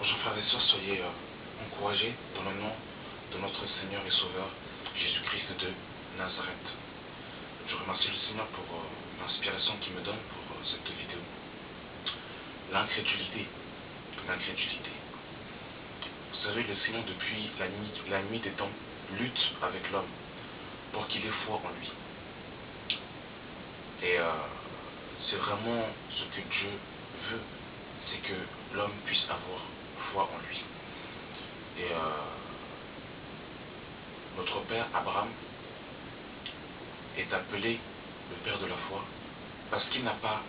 Bonjour frères et sœurs, soyez encouragés dans le nom de notre Seigneur et Sauveur Jésus-Christ de Nazareth. Je remercie le Seigneur pour l'inspiration qu'il me donne pour cette vidéo. L'incrédulité. L'incrédulité. Vous savez, le Seigneur depuis la nuit des temps lutte avec l'homme pour qu'il ait foi en lui. Et c'est vraiment ce que Dieu veut, c'est que l'homme puisse avoir foi en lui. Et notre père Abraham est appelé le père de la foi parce qu'il n'a pas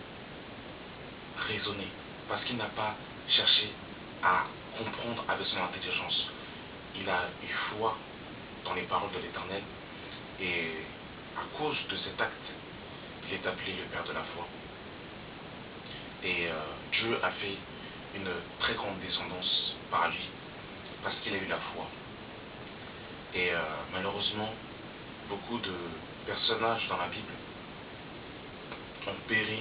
raisonné, parce qu'il n'a pas cherché à comprendre avec son intelligence. Il a eu foi dans les paroles de l'Éternel et à cause de cet acte, il est appelé le père de la foi. Et Dieu a fait une très grande descendance par lui parce qu'il a eu la foi. Et malheureusement, beaucoup de personnages dans la Bible ont péri,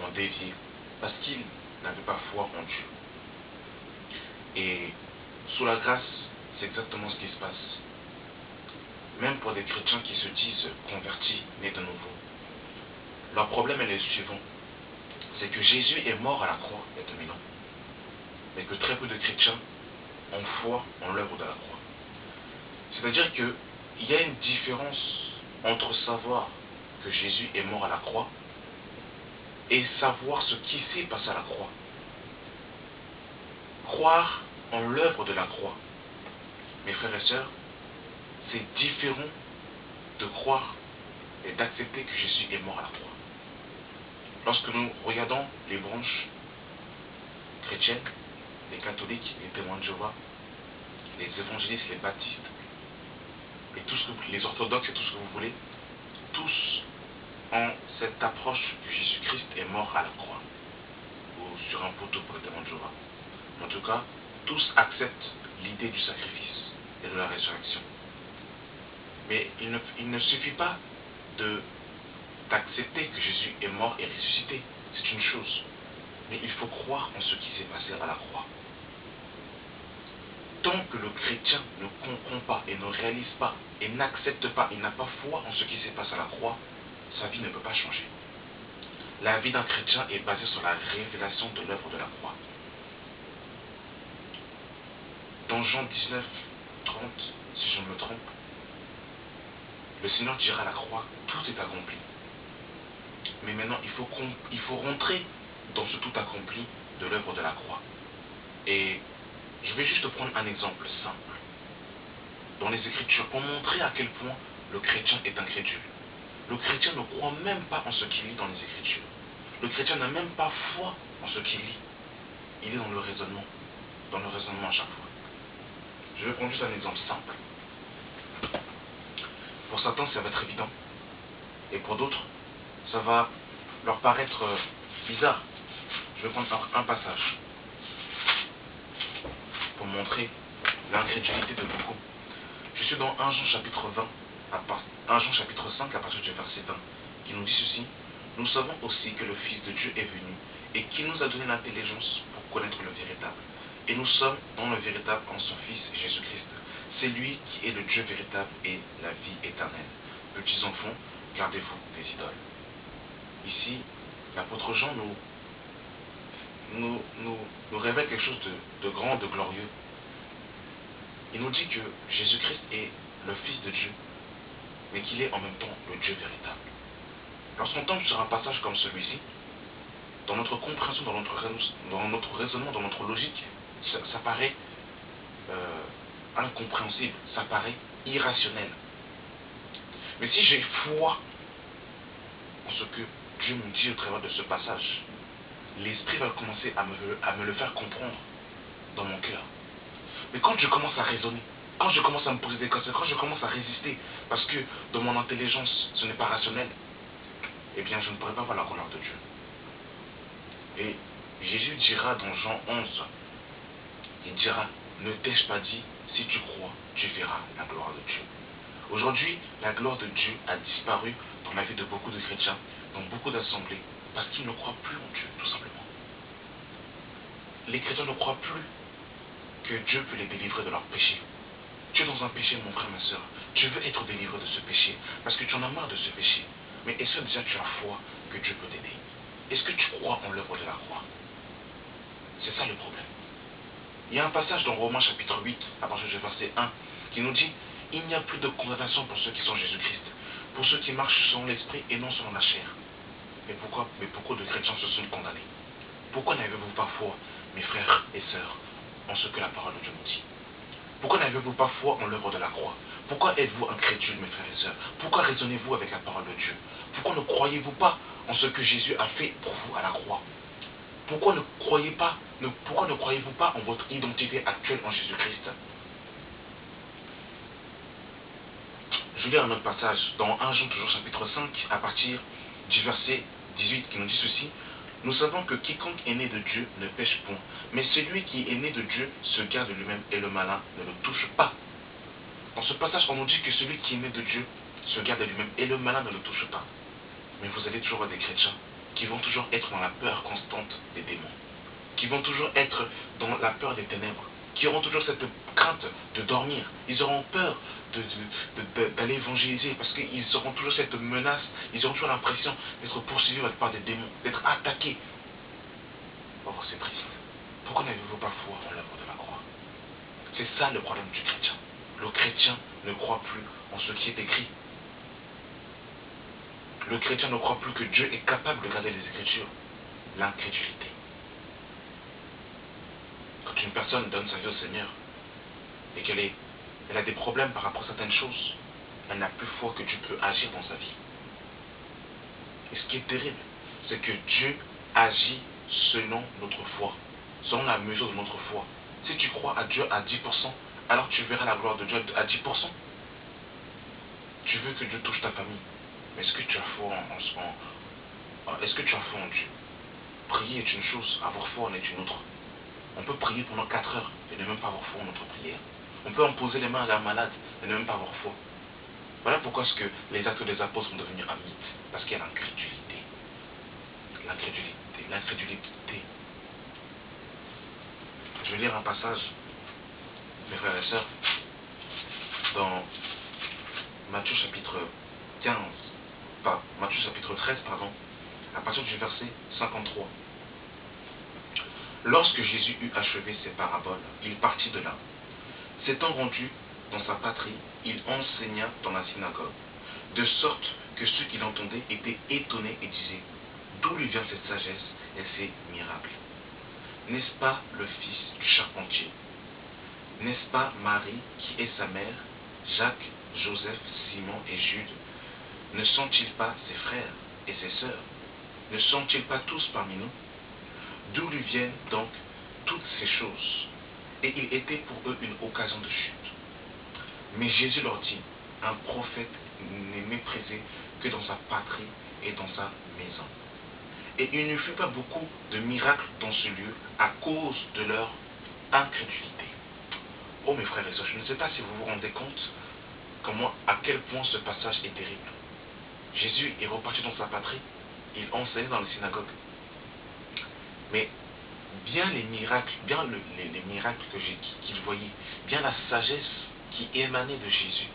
ont dévié parce qu'ils n'avaient pas foi en Dieu. Et sous la grâce, c'est exactement ce qui se passe. Même pour des chrétiens qui se disent convertis, nés de nouveau. Leur problème est le suivant. C'est que Jésus est mort à la croix il y a 2000 ans. Mais que très peu de chrétiens ont foi en l'œuvre de la croix. C'est-à-dire qu'il y a une différence entre savoir que Jésus est mort à la croix et savoir ce qui s'est passé à la croix. Croire en l'œuvre de la croix. Mes frères et sœurs, c'est différent de croire et d'accepter que Jésus est mort à la croix. Lorsque nous regardons les branches chrétiennes, les catholiques, les témoins de Jéhovah, les évangélistes, les baptistes, et les orthodoxes et tout ce que vous voulez, tous ont cette approche que Jésus-Christ est mort à la croix, ou sur un poteau pour les témoins de Jéhovah. En tout cas, tous acceptent l'idée du sacrifice et de la résurrection. Mais il ne suffit pas d'accepter que Jésus est mort et ressuscité. C'est une chose. Mais il faut croire en ce qui s'est passé à la croix. Tant que le chrétien ne comprend pas et ne réalise pas et n'accepte pas, il n'a pas foi en ce qui s'est passé à la croix, sa vie ne peut pas changer. La vie d'un chrétien est basée sur la révélation de l'œuvre de la croix. Dans Jean 19, 30, si je ne me trompe, le Seigneur dira à la croix, tout est accompli. Mais maintenant, il faut rentrer dans ce tout accompli de l'œuvre de la croix. Et je vais juste prendre un exemple simple. Dans les Écritures, pour montrer à quel point le chrétien est incrédule. Le chrétien ne croit même pas en ce qu'il lit dans les Écritures. Le chrétien n'a même pas foi en ce qu'il lit. Il est dans le raisonnement à chaque fois. Je vais prendre juste un exemple simple. Pour certains, ça va être évident. Et pour d'autres, ça va leur paraître bizarre. Je vais prendre un passage pour montrer l'incrédulité de beaucoup. Je suis dans 1 Jean chapitre 20, 1 Jean chapitre 5 à partir du verset 20, qui nous dit ceci. Nous savons aussi que le Fils de Dieu est venu et qu'il nous a donné l'intelligence pour connaître le véritable. Et nous sommes dans le véritable en son Fils Jésus-Christ. C'est lui qui est le Dieu véritable et la vie éternelle. Petits enfants, gardez-vous des idoles. Ici, l'apôtre Jean nous révèle quelque chose de grand, de glorieux. Il nous dit que Jésus-Christ est le Fils de Dieu, mais qu'il est en même temps le Dieu véritable. Lorsqu'on tombe sur un passage comme celui-ci, dans notre compréhension, dans notre raisonnement, dans notre logique, ça paraît incompréhensible, ça paraît irrationnel. Mais si j'ai foi en ce que Dieu me dit au travers de ce passage, l'Esprit va commencer à me le faire comprendre dans mon cœur. Mais quand je commence à raisonner, quand je commence à me poser des questions, quand je commence à résister, parce que dans mon intelligence, ce n'est pas rationnel, eh bien je ne pourrai pas voir la gloire de Dieu. Et Jésus dira dans Jean 11, il dira, ne t'ai-je pas dit, si tu crois, tu verras la gloire de Dieu. Aujourd'hui, la gloire de Dieu a disparu dans la vie de beaucoup de chrétiens, dans beaucoup d'assemblées, parce qu'ils ne croient plus en Dieu, tout simplement. Les chrétiens ne croient plus que Dieu peut les délivrer de leurs péchés. Tu es dans un péché, mon frère, ma soeur. Tu veux être délivré de ce péché parce que tu en as marre de ce péché. Mais est-ce que déjà tu as foi que Dieu peut t'aider? Est-ce que tu crois en l'œuvre de la croix? C'est ça le problème. Il y a un passage dans Romains chapitre 8, à partir du verset 1, qui nous dit: il n'y a plus de condamnation pour ceux qui sont en Jésus-Christ, pour ceux qui marchent selon l'esprit et non selon la chair. Mais pourquoi de chrétiens se sont condamnés? Pourquoi n'avez-vous pas foi, mes frères et sœurs, en ce que la parole de Dieu nous dit? Pourquoi n'avez-vous pas foi en l'œuvre de la croix? Pourquoi êtes-vous incrédules, mes frères et sœurs? Pourquoi raisonnez-vous avec la parole de Dieu? Pourquoi ne croyez-vous pas en ce que Jésus a fait pour vous à la croix? Pourquoi ne croyez-vous pas en votre identité actuelle en Jésus-Christ? Je lis un autre passage dans 1 Jean, toujours chapitre 5, à partir du verset 18, qui nous dit ceci: nous savons que quiconque est né de Dieu ne pêche point, mais celui qui est né de Dieu se garde lui-même et le malin ne le touche pas. Dans ce passage, on nous dit que celui qui est né de Dieu se garde lui-même et le malin ne le touche pas. Mais vous allez toujours voir des chrétiens qui vont toujours être dans la peur constante des démons, qui vont toujours être dans la peur des ténèbres, qui auront toujours cette crainte de dormir. Ils auront peur d'aller évangéliser parce qu'ils auront toujours cette menace, ils auront toujours l'impression d'être poursuivis par des démons, d'être attaqués. Oh, c'est triste. Pourquoi n'avez-vous pas foi en l'œuvre de la croix? C'est ça le problème du chrétien. Le chrétien ne croit plus en ce qui est écrit. Le chrétien ne croit plus que Dieu est capable de garder les Écritures. L'incrédulité. Quand une personne donne sa vie au Seigneur et elle a des problèmes par rapport à certaines choses, elle n'a plus foi que Dieu peut agir dans sa vie. Et ce qui est terrible, c'est que Dieu agit selon notre foi, selon la mesure de notre foi. Si tu crois à Dieu à 10%, alors tu verras la gloire de Dieu à 10%. Tu veux que Dieu touche ta famille, mais est-ce que tu as foi est-ce que tu as foi en Dieu? Prier est une chose, avoir foi en est une autre. On peut prier pendant 4 heures et ne même pas avoir foi en notre prière. On peut imposer les mains à un malade et ne même pas avoir foi. Voilà pourquoi est-ce que les actes des apôtres sont devenus un mythe. Parce qu'il y a l'incrédulité. L'incrédulité. Je vais lire un passage, mes frères et sœurs, dans Matthieu chapitre 13, à partir du verset 53. Lorsque Jésus eut achevé ses paraboles, il partit de là. S'étant rendu dans sa patrie, il enseigna dans la synagogue, de sorte que ceux qui l'entendaient étaient étonnés et disaient: d'où lui vient cette sagesse et ces miracles? N'est-ce pas le fils du charpentier? N'est-ce pas Marie qui est sa mère, Jacques, Joseph, Simon et Jude? Ne sont-ils pas ses frères et ses sœurs? Ne sont-ils pas tous parmi nous? D'où lui viennent donc toutes ces choses? Et il était pour eux une occasion de chute. Mais Jésus leur dit: un prophète n'est méprisé que dans sa patrie et dans sa maison. Et il ne fut pas beaucoup de miracles dans ce lieu à cause de leur incrédulité. Oh mes frères et sœurs, je ne sais pas si vous vous rendez compte à quel point ce passage est terrible. Jésus est reparti dans sa patrie, il enseignait dans les synagogues. Mais bien les miracles, les miracles qu'il voyait, bien la sagesse qui émanait de Jésus.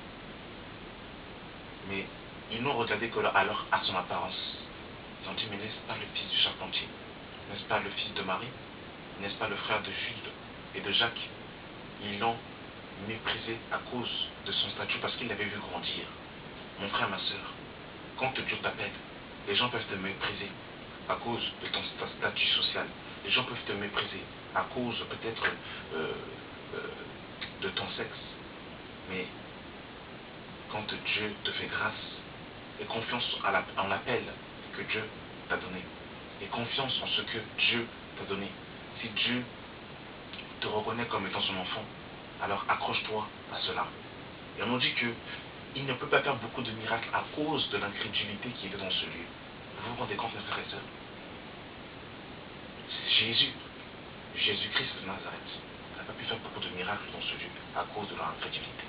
Mais ils n'ont regardé que alors à son apparence. Ils ont dit: mais n'est-ce pas le fils du charpentier? N'est-ce pas le fils de Marie? N'est-ce pas le frère de Jude et de Jacques? Ils l'ont méprisé à cause de son statut parce qu'ils l'avaient vu grandir. Mon frère, ma soeur, quand Dieu t'appelle, les gens peuvent te mépriser à cause de ton statut social. Les gens peuvent te mépriser à cause peut-être de ton sexe. Mais quand Dieu te fait grâce et confiance en l'appel que Dieu t'a donné, et confiance en ce que Dieu t'a donné, si Dieu te reconnaît comme étant son enfant, alors accroche-toi à cela. Et on nous dit qu'il ne peut pas faire beaucoup de miracles à cause de l'incrédulité qui était dans ce lieu. Vous vous rendez compte, mes frères et sœurs? Jésus-Christ de Nazareth n'a pas pu faire beaucoup de miracles dans ce lieu à cause de leur incrédulité.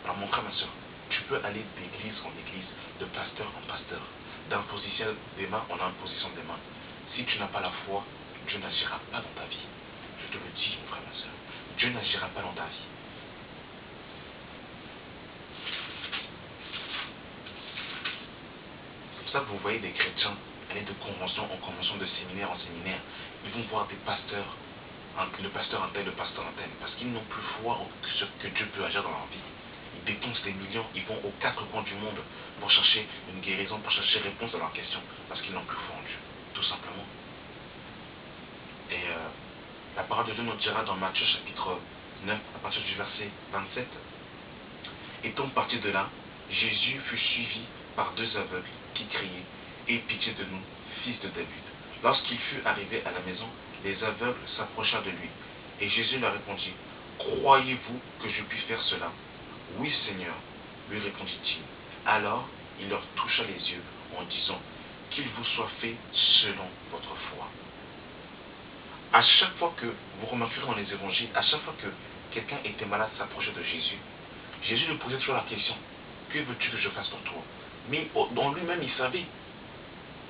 Alors mon frère, ma soeur, tu peux aller d'église en église, de pasteur en pasteur, d'imposition des mains en imposition des mains. Si tu n'as pas la foi, Dieu n'agira pas dans ta vie. Je te le dis, mon frère, ma soeur. Dieu n'agira pas dans ta vie. C'est pour ça que vous voyez des chrétiens aller de convention en convention, de séminaire en séminaire. Ils vont voir des pasteurs, le pasteur un tel, parce qu'ils n'ont plus foi sur que Dieu peut agir dans leur vie. Ils dépensent des millions, ils vont aux quatre coins du monde pour chercher une guérison, pour chercher réponse à leurs questions, parce qu'ils n'ont plus foi en Dieu, tout simplement. Et la parole de Dieu nous dira dans Matthieu chapitre 9, à partir du verset 27, « Étant parti de là, Jésus fut suivi par deux aveugles qui criaient, « Aie pitié de nous, fils de David. » Lorsqu'il fut arrivé à la maison, les aveugles s'approchèrent de lui, et Jésus leur répondit, « Croyez-vous que je puis faire cela ?» « Oui, Seigneur, lui répondit-il. Alors il leur toucha les yeux en disant, « Qu'il vous soit fait selon votre foi. » À chaque fois que vous remarquerez dans les évangiles, à chaque fois que quelqu'un était malade s'approchait de Jésus, Jésus lui posait toujours la question, « Que veux-tu que je fasse pour toi ?» Mais dans lui-même, il savait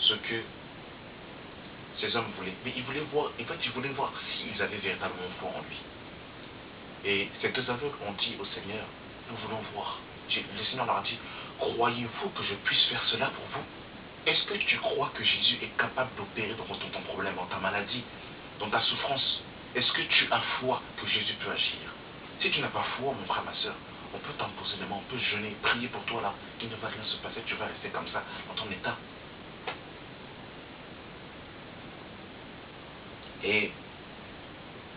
ce que ces hommes voulaient. Mais il voulait voir, en fait, il voulait voir s'ils avaient véritablement foi en lui. Et ces deux aveugles ont dit au Seigneur, nous voulons voir. Le Seigneur leur a dit, croyez-vous que je puisse faire cela pour vous? Est-ce que tu crois que Jésus est capable d'opérer dans ton problème, dans ta maladie, dans ta souffrance? Est-ce que tu as foi que Jésus peut agir? Si tu n'as pas foi, mon frère, ma soeur, on peut t'imposer les mains, on peut jeûner, prier pour toi là, il ne va rien se passer, tu vas rester comme ça, dans ton état. Et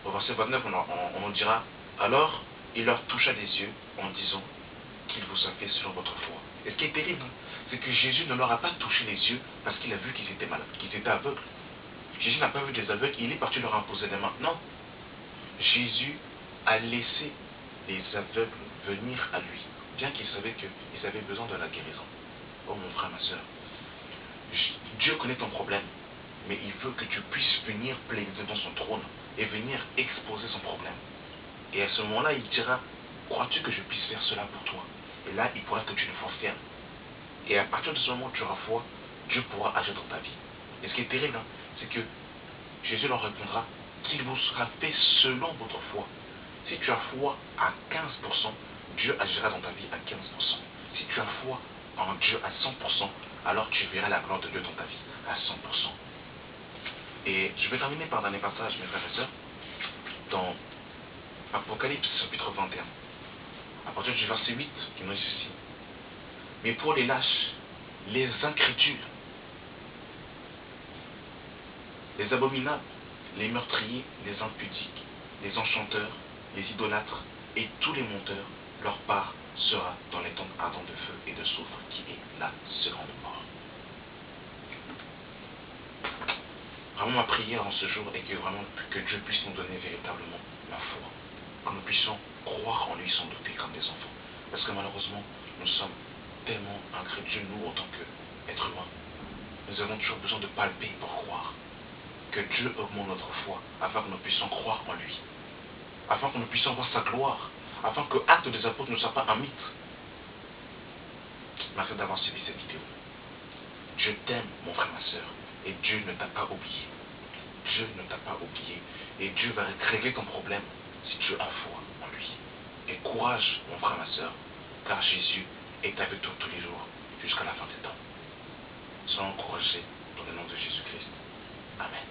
au verset 29, on nous dira, alors il leur toucha les yeux en disant, qu'il vous a fait selon votre foi. Et ce qui est terrible, c'est que Jésus ne leur a pas touché les yeux parce qu'il a vu qu'ils étaient malades, qu'ils étaient aveugles. Jésus n'a pas vu des aveugles, il est parti leur imposer les mains. Non. Jésus a laissé les aveugles venir à lui, bien qu'ils savaient qu'ils avaient besoin de la guérison. Oh mon frère, ma soeur, Dieu connaît ton problème, mais il veut que tu puisses venir plaider devant son trône et venir exposer son problème. Et à ce moment-là, il dira, crois-tu que je puisse faire cela pour toi? Et là, il pourra que tu une foi ferme. Et à partir de ce moment où tu auras foi, Dieu pourra agir dans ta vie. Et ce qui est terrible, c'est que Jésus leur répondra qu'il vous sera fait selon votre foi. Si tu as foi à 15%, Dieu agira dans ta vie à 15%. Si tu as foi en Dieu à 100%, alors tu verras la gloire de Dieu dans ta vie à 100%. Et je vais terminer par un dernier passage, mes frères et sœurs, dans Apocalypse chapitre 21. À partir du verset 8, qui nous dit ceci. Mais pour les lâches, les incrédules, les abominables, les meurtriers, les impudiques, les enchanteurs, les idolâtres et tous les menteurs, leur part sera dans les tentes ardentes de feu et de soufre qui est la seconde mort. Vraiment ma prière en ce jour est que Dieu puisse nous donner véritablement la foi. Que nous puissions croire en lui sans douter comme des enfants. Parce que malheureusement, nous sommes tellement incrédules, nous, en tant qu'êtres humains. Nous avons toujours besoin de palper pour croire. Que Dieu augmente notre foi, afin que nous puissions croire en lui. Afin que nous puissions voir sa gloire. Afin que Actes des Apôtres ne soit pas un mythe. Merci d'avoir suivi cette vidéo. Je t'aime, mon frère, ma soeur. Et Dieu ne t'a pas oublié. Dieu ne t'a pas oublié. Et Dieu va régler ton problème si tu as foi en lui. Et courage, mon frère, ma soeur, car Jésus est avec toi tous les jours jusqu'à la fin des temps. Sois encouragé dans le nom de Jésus-Christ. Amen.